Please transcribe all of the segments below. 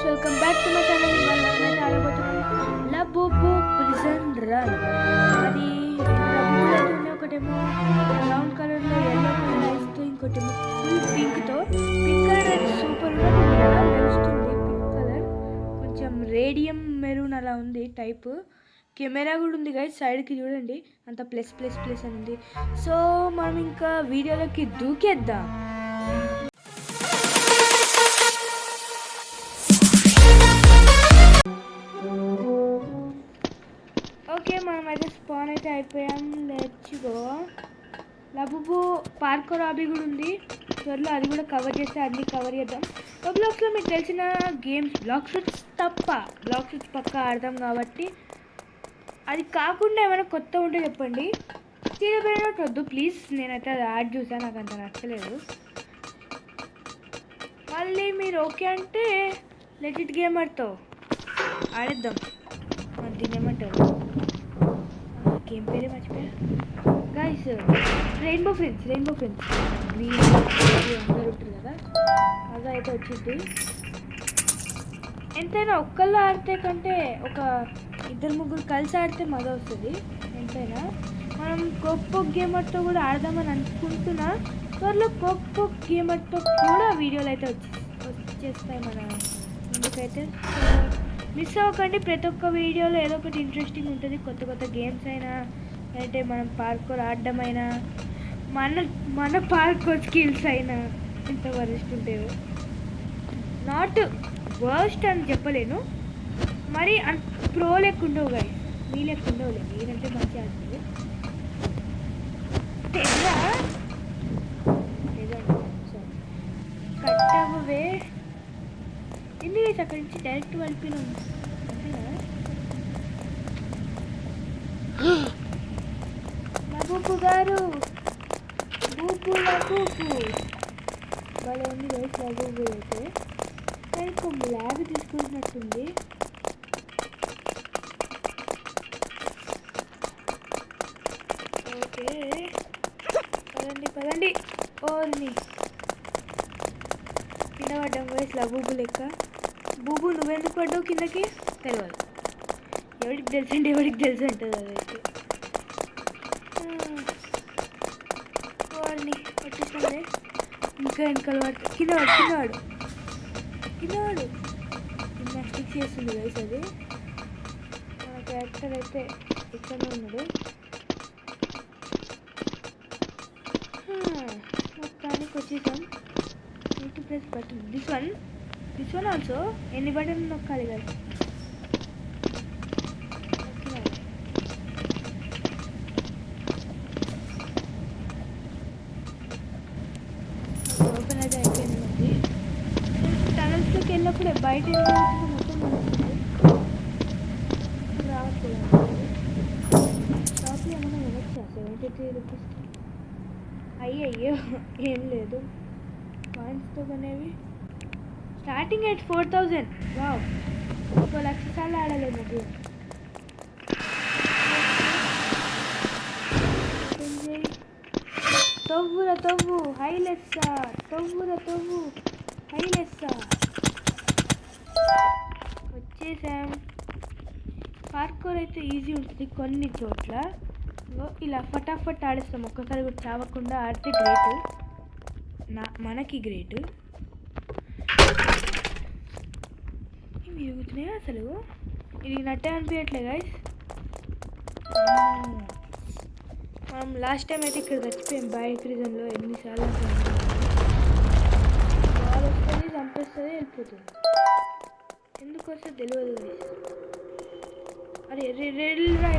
Welcome back to my channel. ఇవాళ మనమైతే ఆడబోతున్నాం లబూబు prison run. అది లబూబులు అయితే ఉన్నాయి. ఒకటేమో బ్రౌన్ కలర్లో, ఎల్లో కలర్ ఐస్తో, ఇంకోటేమో ఫుల్ పింక్తో. పింక్ కలర్ అయితే సూపర్ గా మెరుస్తుంది. పింక్ కలర్ కొంచెం రేడియం మెరూన్ అలా ఉంది టైప్. కెమెరా కూడా ఉంది గైస్, సైడ్కి చూడండి అంత ప్లస్ ప్లస్ ప్లస్ అని ఉంది. సో మనం ఇంకా వీడియోలోకి దూకేద్దాం. ఓకే, మనమైతే స్పాన్ అయితే అయిపోయాం. Let's go. లబూబు పార్కో రాబీ కూడా ఉంది. త్వరలో అది కూడా కవర్ చేస్తే అన్నీ కవర్ చేద్దాం. బ్లాక్స్లో మీకు తెలిసిన గేమ్స్ బ్లాక్ షూట్స్ తప్ప, బ్లాక్ షూట్స్ పక్క ఆడదాం కాబట్టి. అది కాకుండా ఏమైనా కొత్త ఉంటే చెప్పండి. తీరబోయినా వద్దు ప్లీజ్. నేనైతే అది యాడ్ చూసాను, నాకు అంత నచ్చలేదు. మళ్ళీ మీరు ఓకే అంటే లెజిట్ గేమర్తో ఆడేద్దాం. దీన్ని ఏమంటారు, గేమ్ పేరే మర్చిపోయా గైస్. రెయిన్బో ఫ్రెండ్స్ గ్రీన్ అందరు ఉంటారు కదా, అలా అయితే వచ్చింది. ఎంతైనా ఒక్కళ్ళు ఆడితే కంటే ఒక ఇద్దరు ముగ్గురు కలిసి ఆడితే మజా వస్తుంది. ఎంతైనా మనం కోక్ గేమర్తో కూడా ఆడదామని అనుకుంటున్నా. త్వరలో కోక్ గేమర్తో కూడా వీడియోలు అయితే వచ్చేస్తాయి మన ముందుకైతే. మిస్ అవ్వకండి, ప్రతి ఒక్క వీడియోలో ఏదో ఒకటి ఇంట్రెస్టింగ్ ఉంటుంది. కొత్త కొత్త గేమ్స్ అయినా, అంటే మనం పార్కోర్ ఆడడమైనా, మన పార్కోర్ స్కిల్స్ అయినా ఎంత వరస్ట్ ఉంటాయో. నాట్ వర్స్ట్ అని చెప్పలేను, మరి ప్రో లెక్క ఉండవు గాయ, మీ లెక్క ఉండవులే. మీరంటే మంచి ఆడుతుంది. కట్టవే ఎందుకు అక్కడి నుంచి డైరెక్ట్ వెళ్ళిపోయినాం. లబూబు గారు, బూబు లబూబు భలే ఉంది రైస్. లబూబు అయితే కానీ ల్యాబ్ తీసుకుంటున్నట్టుంది. ఓకే పదండి. ఓర్ని కింద పడ్డాం వయసు లబూబు లెక్క. బూబు నువ్వెందుకు పడ్డావు కిందకి తెలియదు. ఎవరికి తెలుసు అంటుంది అదైతే. వాడిని పట్టించండి. ఇంకా వెనకాల పడుతుంది. కిందవాడు జిమ్నాస్టిక్స్ చేస్తుంది వయసు. అది మన క్యారెక్టర్ అయితే ఇక్కడనే ఉన్నాడు. మొత్తానికి వచ్చేసాం. Press button. This one also ఎన్ని బటన్ నొక్కాలి కదా. ఓపెన్ అయితే అయిపోయింది. టనల్స్లోకి వెళ్ళినప్పుడే బయట మొత్తం రావట్లేదు. షాప్లో ఏమైనా వెళ్ళొచ్చా? 73 రూపీస్. అయ్యో ఏం లేదు. కాయిన్స్తో కొనేవి స్టార్టింగ్ ఎట్ 4000. వావ్, 1 లక్ష సార్లు ఆడలేదు నాకు. తవ్వు హైలెస్సా. వచ్చేసాం. పార్కోర్ అయితే ఈజీ ఉంటుంది కొన్ని చోట్ల. ఇలా ఫటాఫట్ ఆడేస్తాం. ఒక్కసారి కూడా చావకుండా ఆడితే గ్రేట్, మనకి గ్రేట్. ఇవి ఎగుతున్నాయా అసలు? ఇది నట్టే అనిపించట్లే గైస్. మనం లాస్ట్ టైం అయితే ఇక్కడ చచ్చిపోయాం బైక్ రీజన్లో. ఎన్నిసార్లు బాల్ వస్తుంది, చంపేస్తుంది, వెళ్ళిపోతుంది. ఎందుకు వస్తే తెలియదు గైస్. అరే రైల్రా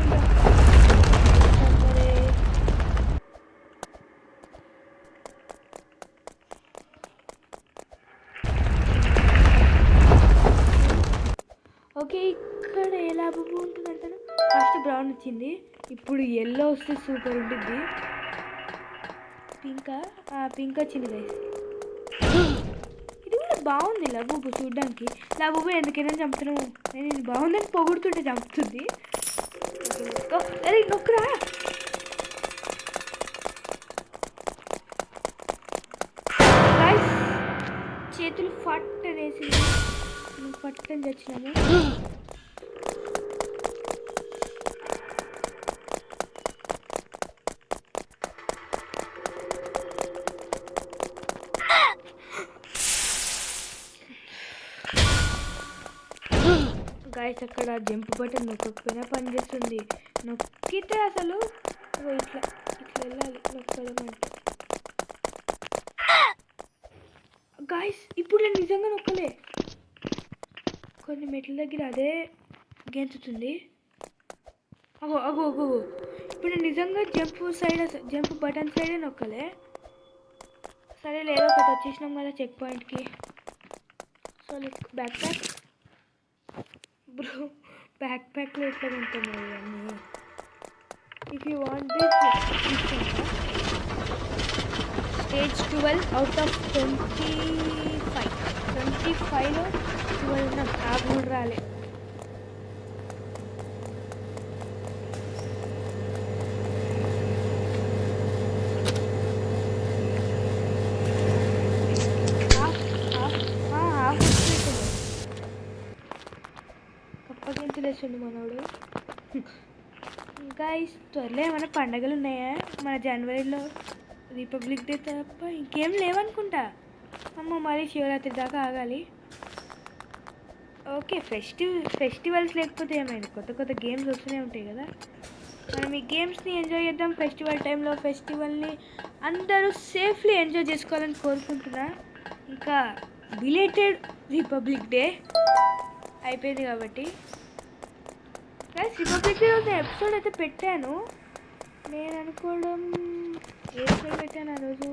ఓకే, ఇక్కడ ఎలా బుబ్బు ఉంటుందంటాను. ఫస్ట్ బ్రౌన్ వచ్చింది, ఇప్పుడు ఎల్లో వస్తే సూపర్ ఉంటుంది. పింక్ వచ్చింది గైస్. ఇది కూడా బాగుంది లబూబు చూడ్డానికి. లబూబు ఎందుకైనా చంపుతున్నావు. నేను ఇది బాగుందని పొగుడుతుంటే చంపుతుంది. అరే నొక్కరా. చేతులు ఫట్ వేసింది. పట్టుకొని తెచ్చినాము. గాయస్ అక్కడ జంప్ బటన్ నొక్కకపోయినా పనిచేస్తుంది. నొక్కితే అసలు ఇట్లా ఇట్లా వెళ్ళాలి నొక్కడం అంటే. గాయస్ ఇప్పుడు నేను నిజంగా నొక్కలే. కొన్ని మెట్ల దగ్గర అదే గెంతుతుంది. అగో అగో అగో ఇప్పుడు నేను నిజంగా జంప్ బటన్ సైడే నొక్కలే. సరే లేదో ఒకటి వచ్చేసినాం కదా చెక్ పాయింట్కి. So like backpack bro, బ్యాక్ ప్యాక్లో ఎట్లా ఉంటున్నాయి ఇవన్నీ. If you want this stage 12 out of 25లో 12 ఉన్నాం. ఆ కూడా రాలే. కప్పగించలేచండి మనోడు. ఇంకా త్వరలో ఏమైనా పండగలు ఉన్నాయా? మన జనవరిలో రిపబ్లిక్ డే తప్ప ఇంకేం లేవనుకుంటా. అమ్మ మరీ శివరాత్రి దాకా ఆగాలి. ఓకే ఫెస్టివల్స్ లేకపోతే ఏమైంది, కొత్త కొత్త గేమ్స్ వస్తూనే ఉంటాయి కదా. మనం ఈ గేమ్స్ని ఎంజాయ్ చేద్దాం. ఫెస్టివల్ టైంలో ఫెస్టివల్ని అందరూ సేఫ్లీ ఎంజాయ్ చేసుకోవాలని కోరుకుంటున్నా. ఇంకా బిలేటెడ్ రిపబ్లిక్ డే అయిపోయింది కాబట్టి. రిపబ్లిక్ డే రోజు ఎపిసోడ్ అయితే పెట్టాను. నేను అనుకోవడం ఏ ఎపిసోడ్ పెట్టాను ఆ రోజు.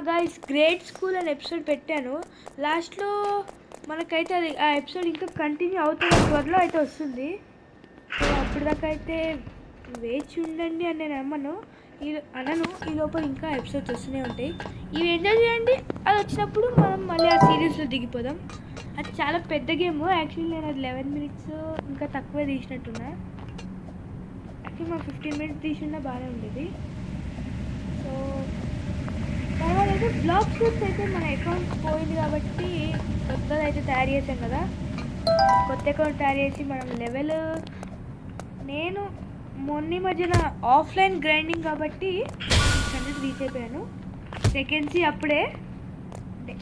గాయ్స్ గ్రేట్ స్కూల్ అనే ఎపిసోడ్ పెట్టాను. లాస్ట్లో మనకైతే అది ఆ ఎపిసోడ్ ఇంకా కంటిన్యూ అవుతుంది, త్వరలో అయితే వస్తుంది. సో అప్పటిదాకా అయితే వేచి ఉండండి అని నేను అనను. ఈ లోపల ఇంకా ఎపిసోడ్స్ వస్తూనే ఉంటాయి. ఇవి ఎంజాయ్ చేయండి. అది వచ్చినప్పుడు మనం మళ్ళీ ఆ సిరీస్లో దిగిపోదాం. అది చాలా పెద్ద గేమ్. యాక్చువల్లీ నేను అది 11 minutes ఇంకా తక్కువే తీసినట్టున్నా. యాక్చువల్లీ మా 15 minutes తీసినా బాగానే ఉండేది. సో తర్వాత అయితే బ్లాక్ షూట్స్ అయితే మన అకౌంట్ పోయింది కాబట్టి కొత్తది అయితే తయారు చేసాం కదా. కొత్త అకౌంట్ తయారు చేసి మనం లెవెల్, నేను మొన్న మధ్యన ఆఫ్లైన్ గ్రైండింగ్ కాబట్టి 600 రీచ్ అయిపోయాను. సెకండ్స్ అప్పుడే అంటే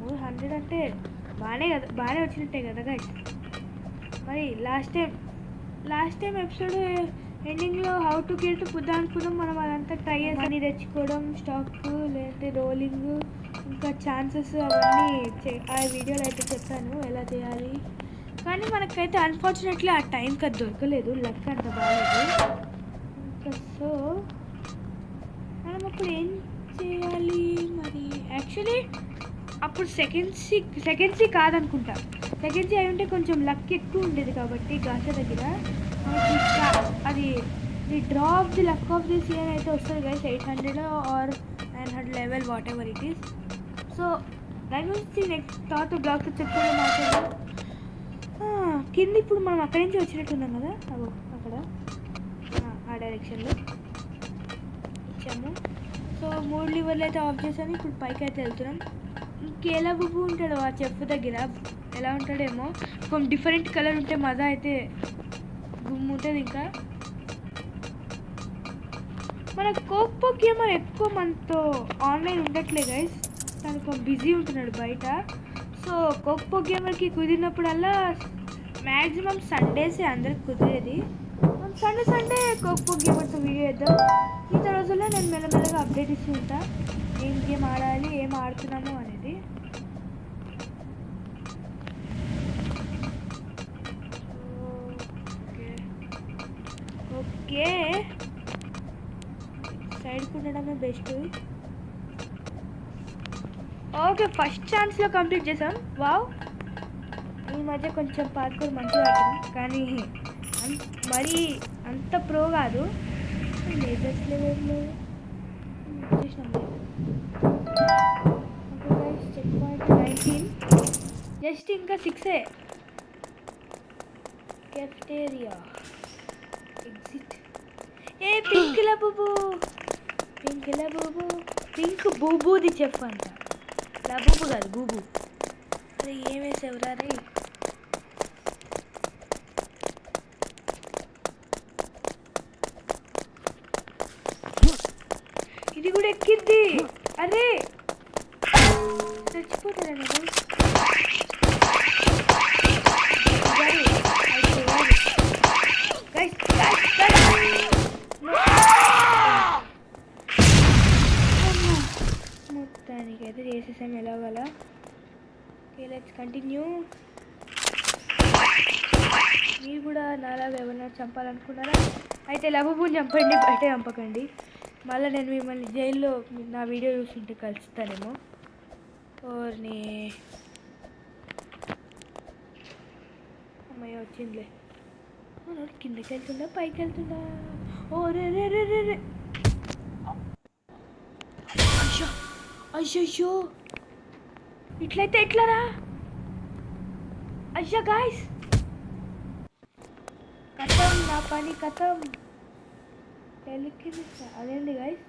300 అంటే బాగానే వచ్చినట్టే కదా గైస్. మరి లాస్ట్ టైం ఎపిసోడ్ ఎండింగ్లో హౌ టు గెట్ ఫుడ్ అనుకున్నాం. మనం అదంతా ట్రై చేసి మనీ తెచ్చుకోవడం, స్టాక్ లేదంటే రోలింగ్, ఇంకా ఛాన్సెస్ అవన్నీ ఆ వీడియోలో అయితే చెప్పాను ఎలా చేయాలి. కానీ మనకైతే అన్ఫార్చునేట్లీ ఆ టైంకి అది దొరకలేదు. లక్ అంత బాగాలేదు. ఇంకా సో మనం అప్పుడు ఏం చేయాలి మరి? యాక్చువల్లీ అప్పుడు సెకండ్సీ కాదనుకుంటా. సెకండ్సీ అయి ఉంటే కొంచెం లక్ ఎక్కువ ఉండేది కాబట్టి గాసా దగ్గర అది the draw of the luck of this year అయితే వస్తుంది guys. 800 or 900 level whatever it is. So దాని గురించి నెక్స్ట్ తర్వాత బ్లాగ్తో చెప్పుకోవడం మాట్లాడదాం. కింద ఇప్పుడు మనం అక్కడి నుంచి వచ్చినట్టున్నాం కదా, అక్కడ ఆ డైరెక్షన్లో వచ్చాము. సో 3 లివర్లు అయితే ఆఫ్ చేశాను. ఇప్పుడు పైకి అయితే వెళ్తున్నాం. ఇంకేలా బుబ్బు ఉంటాడు ఆ చెఫ్ దగ్గర, ఎలా ఉంటాడేమో. కొంచెం డిఫరెంట్ కలర్ ఉంటే మజా అయితే గుమ్ము ఉంటుంది. ఇంకా మన కోకో గేమర్ ఎక్కువ మనతో ఆన్లైన్ ఉండట్లే గైస్. తను కొంచెం బిజీ ఉంటున్నాడు బయట. సో కోకో గేమర్కి కుదిరినప్పుడల్లా మ్యాక్సిమం సండేసే అందరికి కుదిరేది. సండే కోకో గేమర్తో వీడియో చేద్దాం. మిగతా రోజుల్లో నేను మెల్లమెల్లగా అప్డేట్ ఇస్తూ ఉంటా, ఏం గేమ్ ఆడాలి, ఏం ఆడుతున్నాము అనేది. ఓకే సైడ్కి ఉండడమే బెస్ట్. ఓకే ఫస్ట్ ఛాన్స్లో కంప్లీట్ చేసాం. వావ్, ఈ మధ్య కొంచెం పార్కూర్ మంచిగా ఆడుతుంది, కానీ మరీ అంత ప్రో కాదు. లేటెస్ట్ లెవెల్లో చేసినాం. చెక్ పాయింట్ 19, జస్ట్ ఇంకా 6 కెఫ్టేరియా ఎగ్జిట్. ఏ పింకిలా బుబు పింక్ బూబూది చెఫ్ అంట. లబూబు కాదు, బూబు. అరే ఏమేసేవరా రే. ఇది కూడా ఎక్కిద్ది. అరే చచ్చిపోతారా నేను. మొత్తానికి అయితే చేసేసాం ఎలాగలా. Okay let's continue. మీరు కూడా నాలాగా ఎవరైనా చంపాలనుకున్నారా అయితే లబూబుని చంపండి, బయట చంపకండి. మళ్ళీ నేను మిమ్మల్ని జైల్లో నా వీడియో చూస్తుంటే కలుస్తానేమో. ఓర్ని అమ్మాయి వచ్చిందిలే. కిందకి వెళ్తుందా పైకి వెళ్తుందా? ఓ రే రే రే రే రే. అయ్యో అయ్యో ఇట్లయితే ఎట్లరా? అయ్యా గాయ్స్ కథం, నా పని కథం. తెలికి అదేంటి గాయ్స్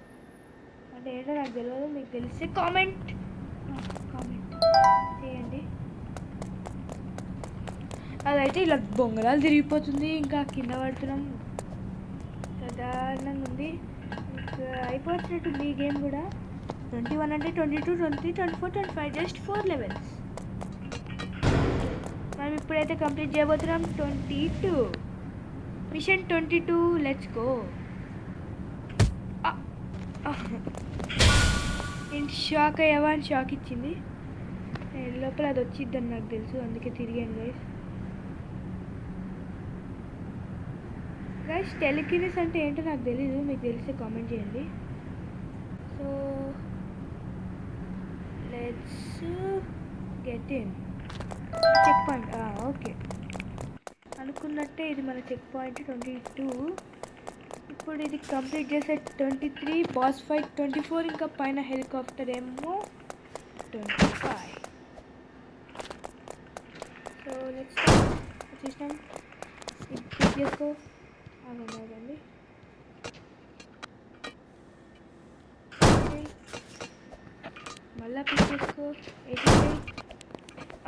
అంటే ఏంటో నాకు తెలియదు. మీకు తెలిస్తే కామెంట్ చేయండి. అదైతే ఇలా బొంగరాలు తిరిగిపోతుంది, ఇంకా కింద పడుతున్నాం. సాధారణంగా ఉంది. అయిపోతున్నట్టుంది ఈ గేమ్ కూడా. 21 అంటే 22, 23, 24, 25 జస్ట్ 4 లెవెల్స్. మనం ఇప్పుడైతే కంప్లీట్ చేయబోతున్నాం 22 మిషన్ 22. Let's go. ఏంటి షాక్ అయ్యావా అని షాక్ ఇచ్చింది. లోపల అది వచ్చిద్దని నాకు తెలుసు, అందుకే తిరిగాను గైస్. టెలికినెస్ అంటే ఏంటో నాకు తెలీదు, మీకు తెలిస్తే కామెంట్ చేయండి. So let's get in. Checkpoint okay అనుకున్నట్టే ఇది మన చెక్ పాయింట్ 22. ఇప్పుడు ఇది కంప్లీట్ చేసే 23, బాస్ ఫైట్ 24, ఇంకా పైన హెలికాప్టర్ ఏమో 25. సో లెట్స్ వచ్చేసినాం. ఇది పిక్ చేసుకో. అవ్వండి మళ్ళీ పిక్ చేసుకో.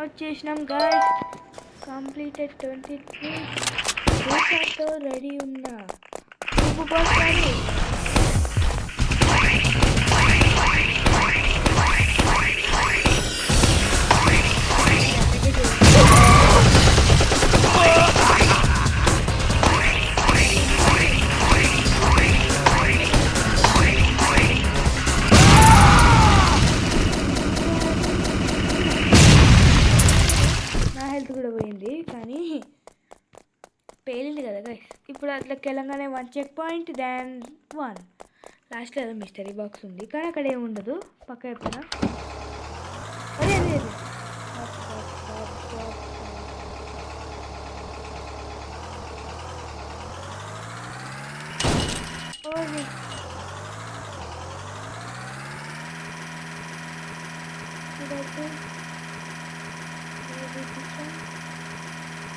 వచ్చేసినాం గాయ్స్. కంప్లీటెడ్ 23. తో రెడీ ఉన్నా బాస్ కానీ. నా హెల్త్ కూడా పోయింది కానీ పేలింది కదా గైస్. ఇప్పుడు అట్లా తెలంగాణ 1 చెక్ పాయింట్ దాన్ 1 లాస్ట్లో ఏదో మిస్టరీ బాక్స్ ఉంది కానీ అక్కడ ఏమి ఉండదు. పక్క చెప్పిన అదే అదే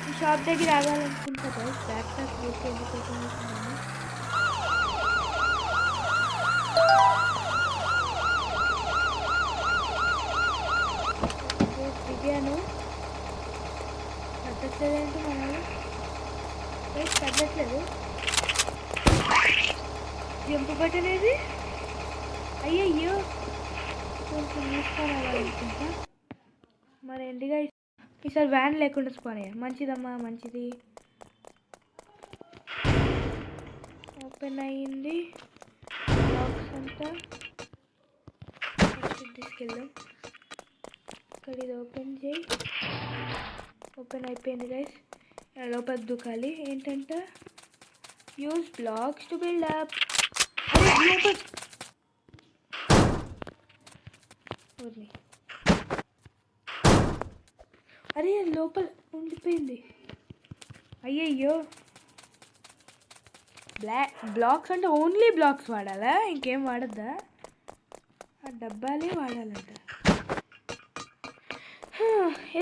ఈ షాప్ దగ్గర ఆగాలనుకుంటా గైస్. బ్యాక్ ప్యాక్ వేసి ఎందుకోసం వేసుకున్నాను. దిగాను. తగ్గట్లేదేంటి మనల్ని తగ్గట్లేదు. జంపు బటన్ ఏది? అయ్యయ్యో కొంచెం తీసుకోవాలనుకుంటా. మరి ఎండిగా ఈసారి వ్యాన్ లేకుండా స్పాన్ అయ్యా. మంచిదమ్మా మంచిది. ఓపెన్ అయ్యింది బాక్స్ అంతా. తీసుకెళ్దాం. ఇక్కడ ఇది ఓపెన్ చేయి. ఓపెన్ అయిపోయింది గైస్. లోపల దూకాలి. ఏంటంట use blocks to build up. అరే లోపల ఉండిపోయింది. అయ్యయ్యో బ్లాక్స్ అంటే ఓన్లీ బ్లాక్స్ వాడాలా? ఇంకేం వాడద్దా? ఆ డబ్బాలే వాడాలంట.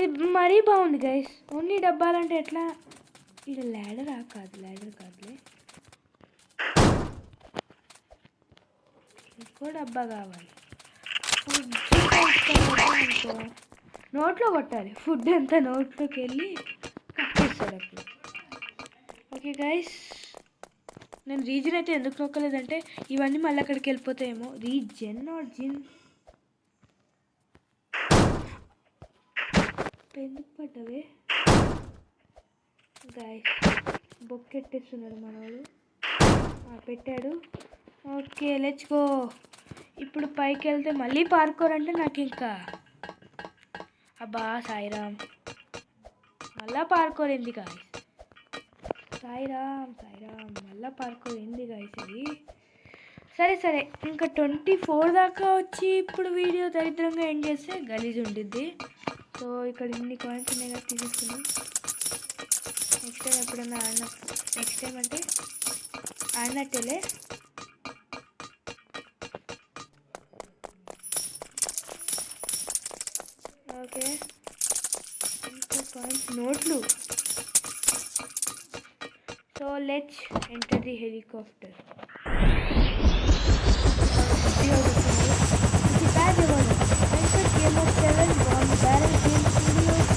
ఇది మరీ బాగుంది గైస్. ఓన్లీ డబ్బాలంటే ఎట్లా? ఇది ల్యాడరా? కాదు ల్యాడర్ కాదులే. ఇంకో డబ్బా కావాలి. అనుకో నోట్లో కొట్టాలి, ఫుడ్ అంతా నోట్లోకి వెళ్ళి కక్కేస్తాడు అప్పుడు. ఓకే గైస్, నేను రీజన్ అయితే ఎందుకు నొక్కలేదంటే ఇవన్నీ మళ్ళీ అక్కడికి వెళ్ళిపోతాయేమో. రీజన్ ఆర్ జిన్ ఎందుకు పడ్డవే గైస్? బొక్కెట్టేస్తున్నాడు మనవాడు. పెట్టాడు. Okay let's go. ఇప్పుడు పైకి వెళ్తే మళ్ళీ పార్కోర్ అంటే నాకు ఇంకా అబ్బా సాయిరామ్, మళ్ళా పార్కోర్ ఏంది గాయస్? సాయిరామ్ సాయిరామ్, మళ్ళా పార్కోర్ ఏంది గాయస్ ఇది? సరే సరే, ఇంకా 24 దాకా వచ్చి ఇప్పుడు వీడియో దరిద్రంగా ఎండ్ చేస్తే గలీజ్ ఉండిద్ది. సో ఇక్కడ ఇన్ని కాయిన్స్ ఉన్నాయి కదా, తీసేసుకున్నాం. నెక్స్ట్ టైం ఎప్పుడన్నా నెక్స్ట్ టైం అంటే ఆడినట్టేలే. ఓకే, ఇంకా కాయిన్స్, నోట్లు. So let's enter the helicopter. Game of 7 won Barrel Game Studios.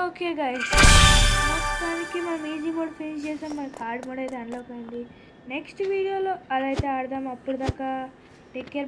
Okay guys, మొత్తానికి మనం ఈజీ మోడ్ ఫినిష్ చేసాం. మనకి హార్డ్ మోడ్ అయితే అన్లాక్ అయింది. నెక్స్ట్ వీడియోలో అదైతే ఆడదాం. అప్పుడు దాకా టేక్ కేర్.